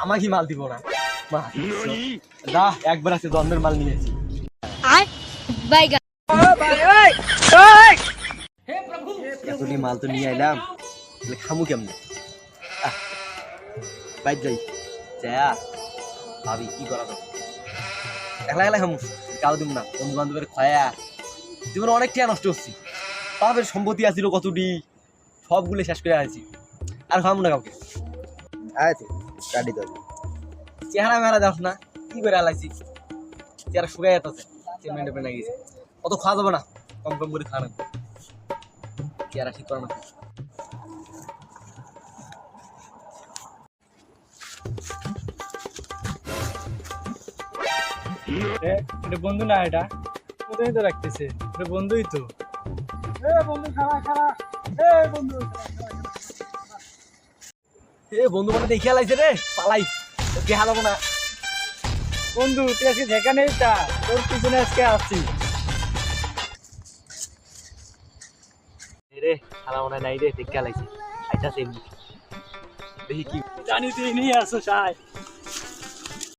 আমাকে মাল দিব না না, একবার আছে জন্মের মাল নিয়েছি। এতটি মাল তো নিয়ে আইলাম, খামু কেমনে? বাইর যাই যা ভাবি কি করা যাবে। একলা একলা খামু, কাউ দিব না। বন্ধু বান্ধবের খয়া জীবনে অনেক টিয়া নষ্ট হচ্ছি। বাপের সম্পত্তি আছিল কতটি, সবগুলো শেষ করে আছি। আর খামু না কাউকে। গাড়ি দেব চেহারা মেহারা যাস না, কি করে আলাইছি চেহারা শুকাই যেতেছে, চেমেন্টে পেনে গেছে। অত খাওয়া যাবে না, কম কম করে খাওয়া লাগবে। চেহারা ঠিক করা না। এটা বন্ধু না, এটা কোথায় তো রাখতেছে, এটা বন্ধুই তো। বন্ধু খারা খারা, বন্ধু বন্ধু মানে দেখে আলাইছে রে, পালাই দেখা যাবো না। বন্ধু তুই আজকে যেখানে তা তোর পিছনে আজকে আসছি রে। খালা মনে নাই রে, দেখে আলাইছে। আইতাছে এমনি দেখি কি জানি তুই নিয়ে আসো সাই।